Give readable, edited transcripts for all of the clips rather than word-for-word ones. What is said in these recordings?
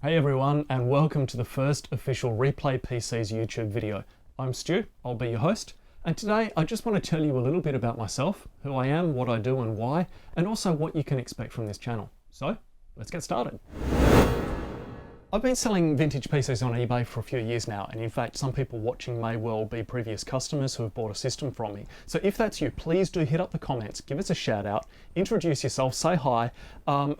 Hey everyone, and welcome to the first official Replay PCs YouTube video. I'm Stu, I'll be your host, and today I just want to tell you a little bit about myself, who I am, what I do and why, and also what you can expect from this channel. So, let's get started. I've been selling vintage PCs on eBay for a few years now, and in fact some people watching may well be previous customers who have bought a system from me. So if that's you, please do hit up the comments, give us a shout out, introduce yourself, say hi.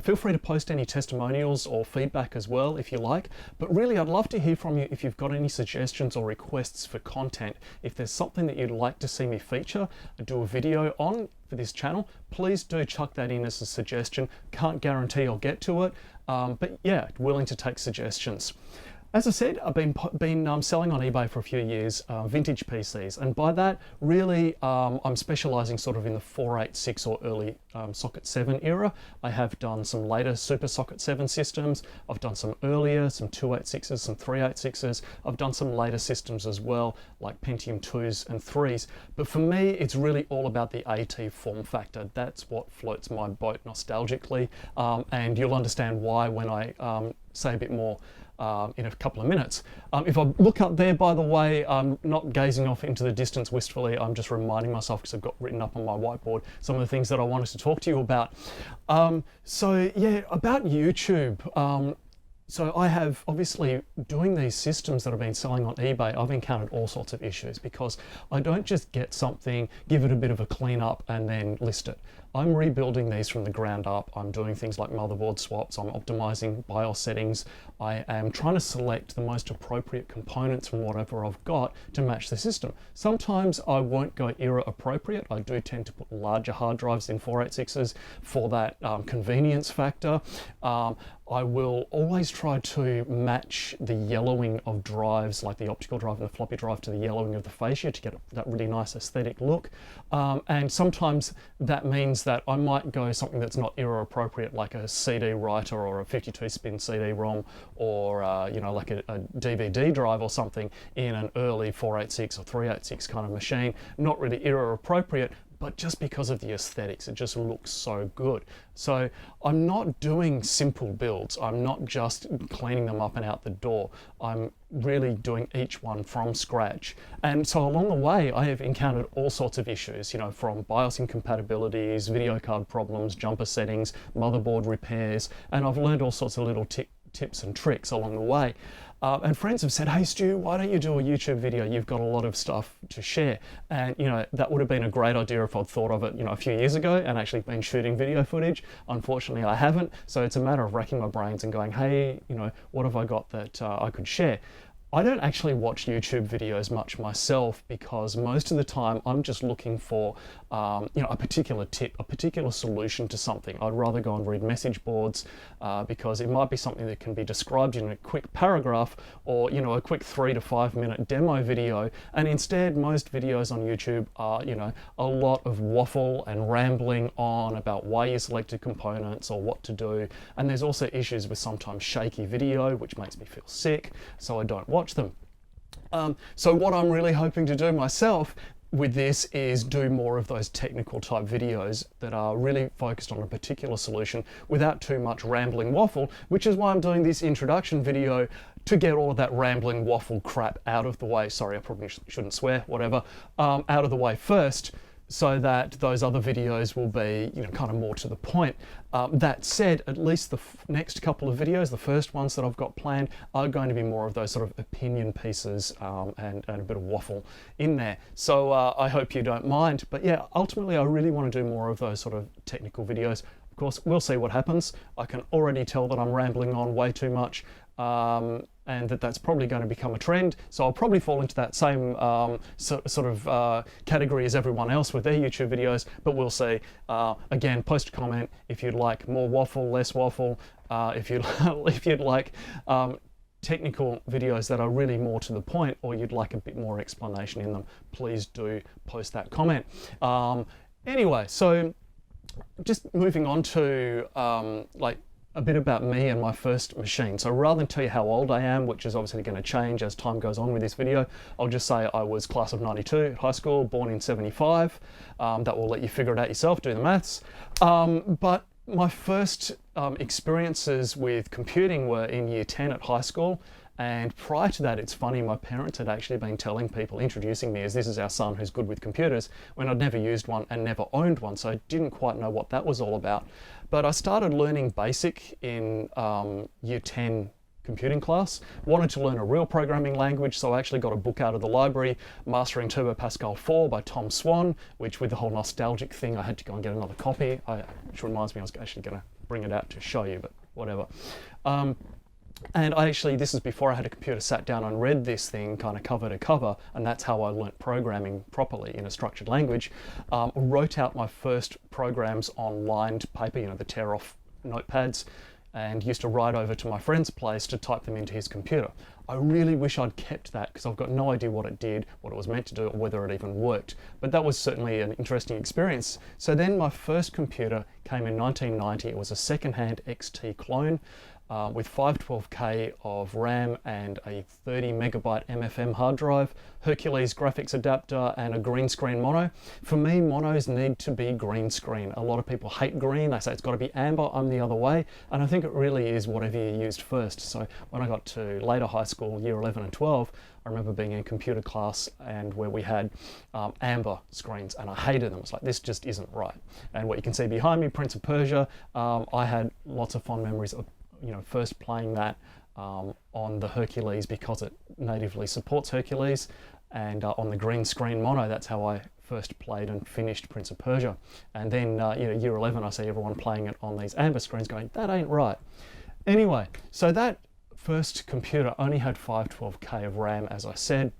Feel free to post any testimonials or feedback as well if you like, but really I'd love to hear from you if you've got any suggestions or requests for content. If there's something that you'd like to see me feature, do a video on for this channel, please do chuck that in as a suggestion. Can't guarantee I'll get to it, but yeah, willing to take suggestions. As I said, I've been selling on eBay for a few years, vintage PCs, and by that, really, I'm specialising sort of in the 486 or early Socket 7 era. I have done some later Super Socket 7 systems. I've done some earlier, some 286s, some 386s. I've done some later systems as well, like Pentium 2s and 3s. But for me, it's really all about the AT form factor. That's what floats my boat nostalgically, and you'll understand why when I say a bit more in a couple of minutes. If I look up there, by the way, I'm not gazing off into the distance wistfully, I'm just reminding myself, because I've got written up on my whiteboard some of the things that I wanted to talk to you about. So yeah, about YouTube. So I have, obviously, doing these systems that I've been selling on eBay, I've encountered all sorts of issues because I don't just get something, give it a bit of a clean up and then list it. I'm rebuilding these from the ground up. I'm doing things like motherboard swaps, I'm optimizing BIOS settings. I am trying to select the most appropriate components from whatever I've got to match the system. Sometimes I won't go era appropriate. I do tend to put larger hard drives in 486s for that convenience factor. I will always try to match the yellowing of drives, like the optical drive and the floppy drive, to the yellowing of the fascia to get that really nice aesthetic look. And sometimes that means that I might go something that's not era appropriate, like a CD writer or a 52-spin CD-ROM, or you know, like a DVD drive or something in an early 486 or 386 kind of machine. Not really era appropriate, but just because of the aesthetics, it just looks so good. So I'm not doing simple builds. I'm not just cleaning them up and out the door. I'm really doing each one from scratch. And so along the way, I have encountered all sorts of issues, you know, from BIOS incompatibilities, video card problems, jumper settings, motherboard repairs, and I've learned all sorts of little tips and tricks along the way. And friends have said, hey Stu, why don't you do a YouTube video? You've got a lot of stuff to share. And you know, that would have been a great idea if I'd thought of it, you know, a few years ago and actually been shooting video footage. Unfortunately, I haven't. So it's a matter of racking my brains and going, hey, you know, what have I got that I could share? I don't actually watch YouTube videos much myself because most of the time I'm just looking for you know, a particular tip, a particular solution to something. I'd rather go and read message boards because it might be something that can be described in a quick paragraph or, you know, a quick 3 to 5 minute demo video. And instead, most videos on YouTube are, you know, a lot of waffle and rambling on about why you selected components or what to do. And there's also issues with sometimes shaky video, which makes me feel sick, so I don't watch them. So what I'm really hoping to do myself with this is do more of those technical type videos that are really focused on a particular solution without too much rambling waffle, which is why I'm doing this introduction video, to get all of that rambling waffle crap out of the way. Sorry, I probably shouldn't swear, whatever, out of the way first, so that those other videos will be, you know, kind of more to the point. That said, at least the next couple of videos, the first ones that I've got planned, are going to be more of those sort of opinion pieces and a bit of waffle in there. So I hope you don't mind. But yeah, ultimately I really want to do more of those sort of technical videos. Of course, we'll see what happens. I can already tell that I'm rambling on way too much. And that's probably going to become a trend. So I'll probably fall into that same sort of category as everyone else with their YouTube videos, but we'll see. Again, post a comment if you'd like more waffle, less waffle, if you'd like technical videos that are really more to the point, or you'd like a bit more explanation in them, please do post that comment. Anyway, so just moving on to like a bit about me and my first machine. So rather than tell you how old I am, which is obviously going to change as time goes on with this video, I'll just say I was class of 92 at high school, born in 75. That will let you figure it out yourself, do the maths. But my first experiences with computing were in year 10 at high school. And prior to that, it's funny, my parents had actually been telling people, introducing me as this is our son who's good with computers, when I'd never used one and never owned one, so I didn't quite know what that was all about. But I started learning BASIC in year 10 computing class, wanted to learn a real programming language, so I actually got a book out of the library, Mastering Turbo Pascal 4 by Tom Swan, which with the whole nostalgic thing, I had to go and get another copy, which reminds me I was actually going to bring it out to show you, but whatever. And I actually, this is before I had a computer, sat down and read this thing kind of cover to cover, and that's how I learnt programming properly in a structured language. Wrote out my first programs on lined paper, you know, the tear off notepads, and used to ride over to my friend's place to type them into his computer. I really wish I'd kept that because I've got no idea what it did, what it was meant to do, or whether it even worked. But that was certainly an interesting experience. So then my first computer came in 1990. It was a second-hand XT clone. With 512K of RAM and a 30 megabyte MFM hard drive, Hercules graphics adapter, and a green screen mono. For me, monos need to be green screen. A lot of people hate green. They say it's got to be amber. I'm the other way. And I think it really is whatever you used first. So when I got to later high school, year 11 and 12, I remember being in computer class and where we had amber screens, and I hated them. It's like, this just isn't right. And what you can see behind me, Prince of Persia, I had lots of fond memories of first playing that on the Hercules because it natively supports Hercules, and on the green screen mono, that's how I first played and finished Prince of Persia. And then, year 11, I see everyone playing it on these amber screens going, that ain't right. Anyway, so that first computer only had 512K of RAM, as I said.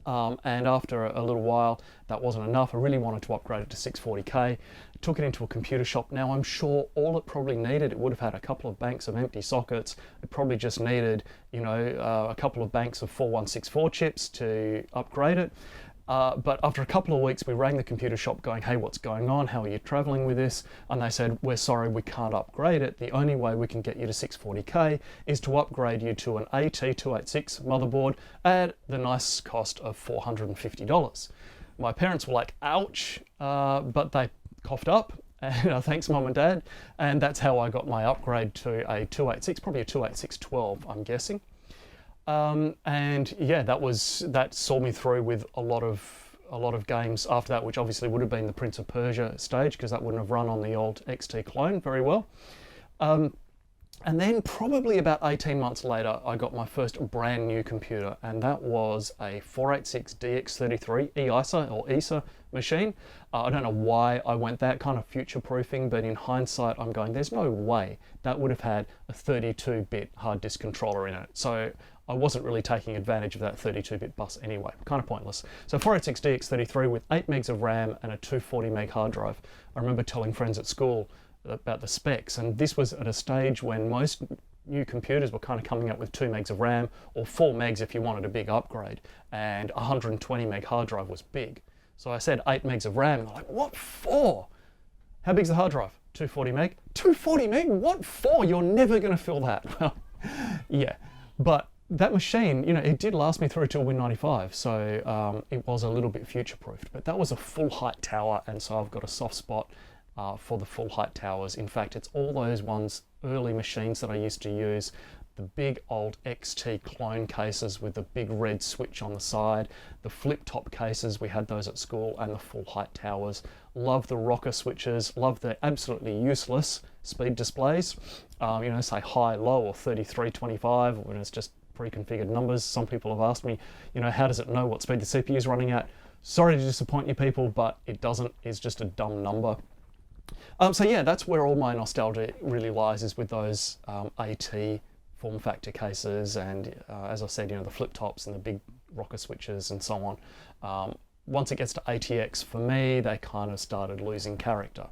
And after a little while, that wasn't enough. I really wanted to upgrade it to 640K. Took it into a computer shop. Now I'm sure all it probably needed, it would have had a couple of banks of empty sockets. It probably just needed, a couple of banks of 4164 chips to upgrade it. But after a couple of weeks, we rang the computer shop going, hey, what's going on? How are you traveling with this? And they said, we're sorry, we can't upgrade it. The only way we can get you to 640K is to upgrade you to an AT286 motherboard at the nice cost of $450. My parents were like, ouch, but they coughed up. And thanks, Mum and Dad. And that's how I got my upgrade to a 286, probably a 28612, I'm guessing. And yeah, that saw me through with a lot of games after that, which obviously would have been the Prince of Persia stage because that wouldn't have run on the old XT clone very well. And then probably about 18 months later, I got my first brand new computer, and that was a 486DX33 EISA or EISA machine. I don't know why I went that kind of future-proofing, but in hindsight, I'm going, there's no way that would have had a 32-bit hard disk controller in it. So I wasn't really taking advantage of that 32-bit bus anyway, kind of pointless. So 486DX33 with 8 megs of RAM and a 240 meg hard drive. I remember telling friends at school about the specs, and this was at a stage when most new computers were kind of coming up with 2 megs of RAM or 4 megs if you wanted a big upgrade, and 120 meg hard drive was big. So I said 8 megs of RAM, and they're like, what for? How big's the hard drive? 240 meg? 240 meg? What for? You're never going to fill that. Well, yeah, but that machine, it did last me through till Win95, so it was a little bit future-proofed, but that was a full height tower, and so I've got a soft spot for the full height towers. In fact, it's all those early machines that I used to use, the big old XT clone cases with the big red switch on the side, the flip top cases, we had those at school, and the full height towers. Love the rocker switches, love the absolutely useless speed displays, say high, low, or 3325 when it's just pre-configured numbers. Some people have asked me, how does it know what speed the CPU is running at? Sorry to disappoint you people, but it doesn't. It's just a dumb number. So yeah, that's where all my nostalgia really lies, is with those AT form factor cases, and as I said, the flip tops and the big rocker switches and so on. Once it gets to ATX, for me, they kind of started losing character.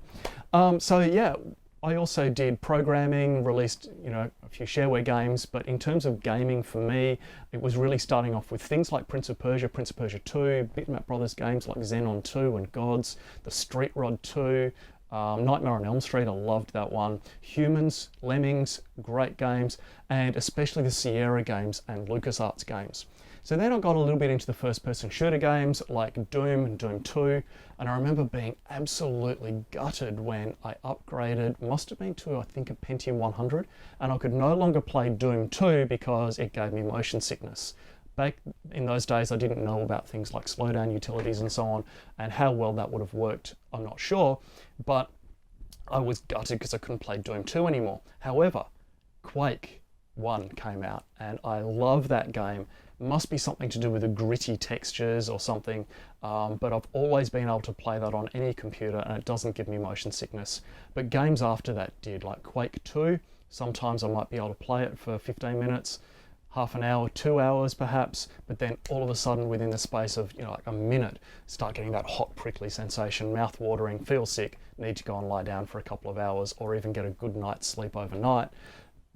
So yeah, I also did programming, released a few shareware games, but in terms of gaming for me, it was really starting off with things like Prince of Persia 2, Bitmap Brothers games like Xenon 2 and Gods, the Street Rod 2, Nightmare on Elm Street, I loved that one. Humans, Lemmings, great games, and especially the Sierra games and LucasArts games. So then I got a little bit into the first-person shooter games like Doom and Doom 2, and I remember being absolutely gutted when I upgraded, must have been to I think a Pentium 100, and I could no longer play Doom 2 because it gave me motion sickness. Back in those days, I didn't know about things like slowdown utilities and so on, and how well that would have worked, I'm not sure, but I was gutted because I couldn't play Doom 2 anymore. However, Quake 1 came out, and I love that game. Must be something to do with the gritty textures or something, but I've always been able to play that on any computer and it doesn't give me motion sickness. But games after that did, like Quake 2, sometimes I might be able to play it for 15 minutes, half an hour, 2 hours perhaps, but then all of a sudden within the space of like a minute, start getting that hot prickly sensation, mouth watering, feel sick, need to go and lie down for a couple of hours or even get a good night's sleep overnight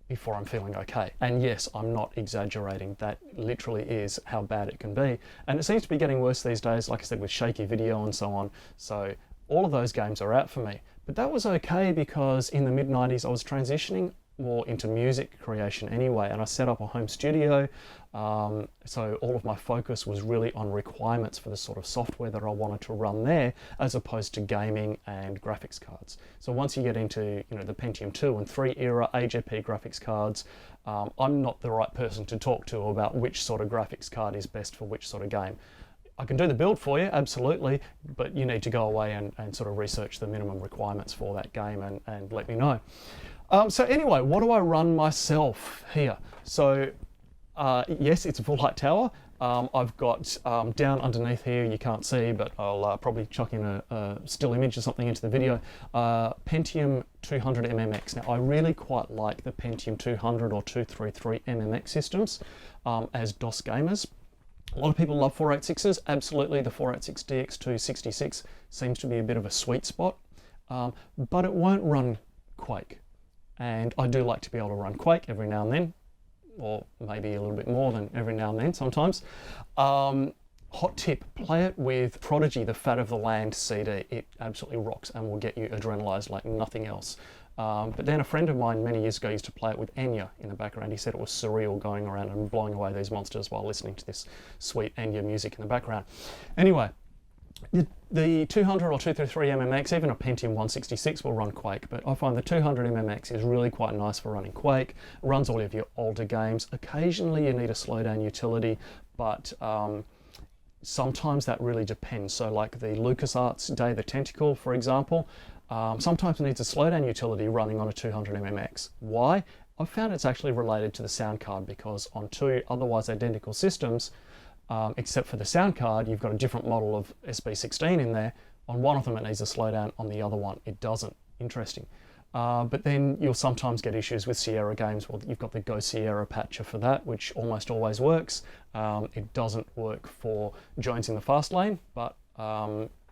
before I'm feeling okay. And yes, I'm not exaggerating, that literally is how bad it can be. And it seems to be getting worse these days, like I said, with shaky video and so on. So all of those games are out for me. But that was okay because in the mid-90s I was transitioning more into music creation anyway, and I set up a home studio, so all of my focus was really on requirements for the sort of software that I wanted to run there, as opposed to gaming and graphics cards. So once you get into the Pentium 2 and 3 era AGP graphics cards, I'm not the right person to talk to about which sort of graphics card is best for which sort of game. I can do the build for you, absolutely, but you need to go away and sort of research the minimum requirements for that game and let me know. So anyway, what do I run myself here? So yes, it's a full height tower. I've got down underneath here, you can't see, but I'll probably chuck in a still image or something into the video, Pentium 200 MMX. Now I really quite like the Pentium 200 or 233 MMX systems as DOS gamers. A lot of people love 486s, absolutely. The 486 DX266 seems to be a bit of a sweet spot, but it won't run Quake. And I do like to be able to run Quake every now and then, or maybe a little bit more than every now and then sometimes. Hot tip, play it with Prodigy, the Fat of the Land CD. It absolutely rocks and will get you adrenalized like nothing else. But then a friend of mine many years ago used to play it with Enya in the background. He said it was surreal going around and blowing away these monsters while listening to this sweet Enya music in the background. Anyway, the 200 or 233 MMX, even a Pentium 166 will run Quake, but I find the 200 MMX is really quite nice for running Quake. It runs all of your older games. Occasionally you need a slowdown utility, but sometimes that really depends. So like the LucasArts Day of the Tentacle, for example, sometimes it needs a slowdown utility running on a 200 MMX. Why? I've found it's actually related to the sound card, because on two otherwise identical systems, except for the sound card, you've got a different model of SB16 in there. On one of them it needs a slowdown, on the other one it doesn't. Interesting. But then you'll sometimes get issues with Sierra games. Well, you've got the Go Sierra patcher for that, which almost always works. It doesn't work for joins in the fast lane, but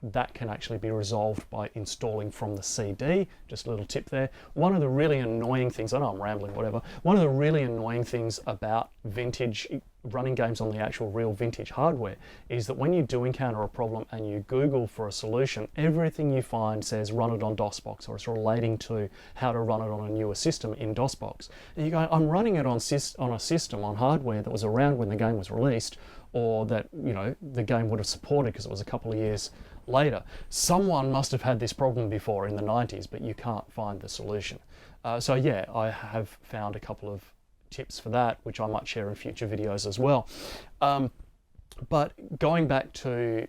that can actually be resolved by installing from the CD. Just a little tip there. One of the really annoying things, I know I'm rambling, whatever. One of the really annoying things about vintage, running games on the actual real vintage hardware, is that when you do encounter a problem and you Google for a solution, everything you find says run it on DOSBox, or it's relating to how to run it on a newer system in DOSBox. And you go, I'm running it on a system, on hardware that was around when the game was released, or that the game would have supported because it was a couple of years later. Someone must have had this problem before in the 90s, but you can't find the solution. So yeah, I have found a couple of tips for that, which I might share in future videos as well. But going back to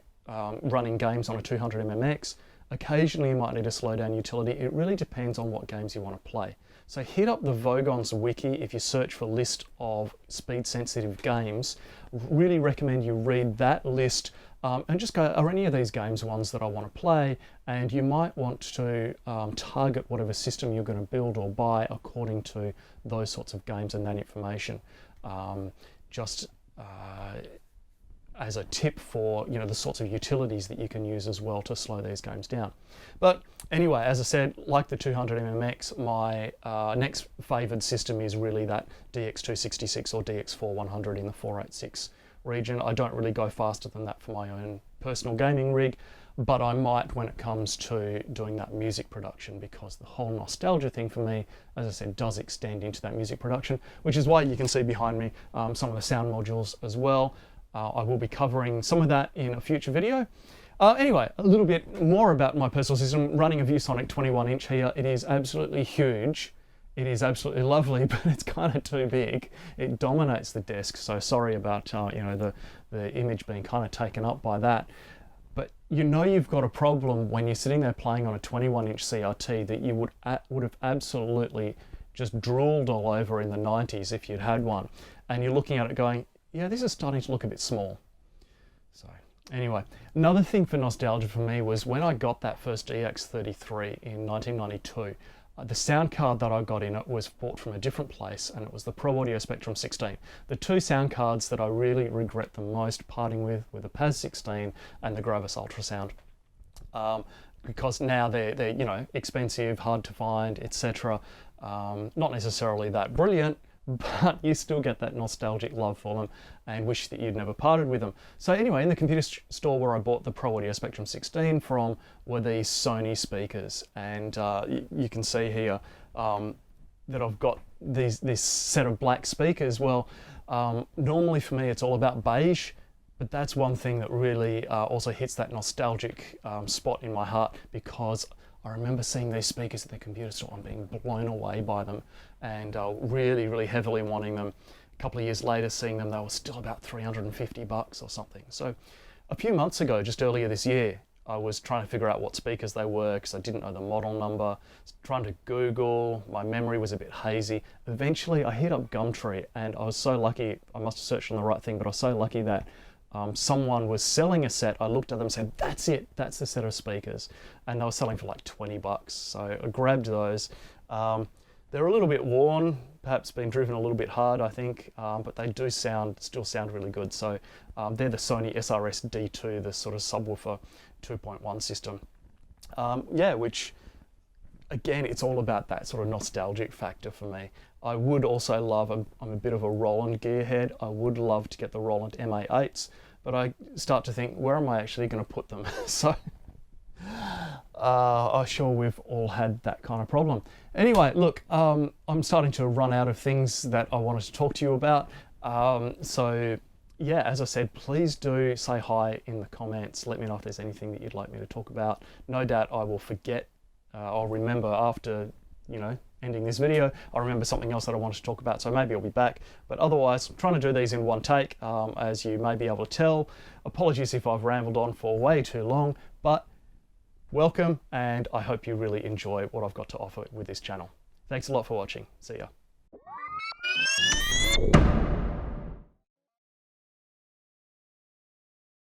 running games on a 200 MMX, occasionally you might need a slowdown utility. It really depends on what games you want to play. So hit up the Vogons wiki if you search for list of speed sensitive games. Really recommend you read that list and just go, are any of these games ones that I want to play? And you might want to target whatever system you're going to build or buy according to those sorts of games and that information. Just as a tip for the sorts of utilities that you can use as well to slow these games down. But anyway, as I said, like the 200 MMX, my next favoured system is really that DX266 or DX4100 in the 486 region. I don't really go faster than that for my own personal gaming rig, but I might when it comes to doing that music production, because the whole nostalgia thing for me, as I said, does extend into that music production, which is why you can see behind me some of the sound modules as well. I will be covering some of that in a future video. Anyway, a little bit more about my personal system. Running a ViewSonic 21-inch here. It is absolutely huge. It is absolutely lovely, but it's kind of too big. It dominates the desk, so sorry about the image being kind of taken up by that. But you know you've got a problem when you're sitting there playing on a 21-inch CRT that you would have absolutely just drooled all over in the 90s if you'd had one. And you're looking at it going, yeah, this is starting to look a bit small. So anyway, another thing for nostalgia for me was when I got that first EX33 in 1992. The sound card that I got in it was bought from a different place, and it was the Pro Audio Spectrum 16. The two sound cards that I really regret the most parting with were the PAS 16 and the Gravis Ultrasound, because now they're expensive, hard to find, etc. Not necessarily that brilliant, but you still get that nostalgic love for them and wish that you'd never parted with them. So anyway, in the computer store where I bought the Pro Audio Spectrum 16 from were these Sony speakers, and you can see here that I've got this set of black speakers. Well, normally for me it's all about beige, but that's one thing that really also hits that nostalgic spot in my heart, because I remember seeing these speakers at the computer store and being blown away by them, and really, really heavily wanting them. A couple of years later, seeing them, they were still about $350 or something. So a few months ago, just earlier this year, I was trying to figure out what speakers they were because I didn't know the model number. Trying to Google, my memory was a bit hazy. Eventually, I hit up Gumtree, and I was so lucky. I must have searched on the right thing, but I was so lucky that someone was selling a set. I looked at them and said, that's it, that's the set of speakers. And they were selling for like $20. So I grabbed those. They're a little bit worn, perhaps been driven a little bit hard, I think, but they do still sound really good. So they're the Sony SRS D2, the sort of subwoofer 2.1 system. Which, again, it's all about that sort of nostalgic factor for me. I would also love, I'm a bit of a Roland gearhead, I would love to get the Roland MA8s, but I start to think, where am I actually going to put them? So I'm sure we've all had that kind of problem. Anyway, look, I'm starting to run out of things that I wanted to talk to you about. So yeah, as I said, please do say hi in the comments. Let me know if there's anything that you'd like me to talk about. No doubt I will forget. I'll remember after, ending this video, I'll remember something else that I wanted to talk about, so maybe I'll be back. But otherwise, I'm trying to do these in one take, as you may be able to tell. Apologies if I've rambled on for way too long, but welcome, and I hope you really enjoy what I've got to offer with this channel. Thanks a lot for watching. See ya.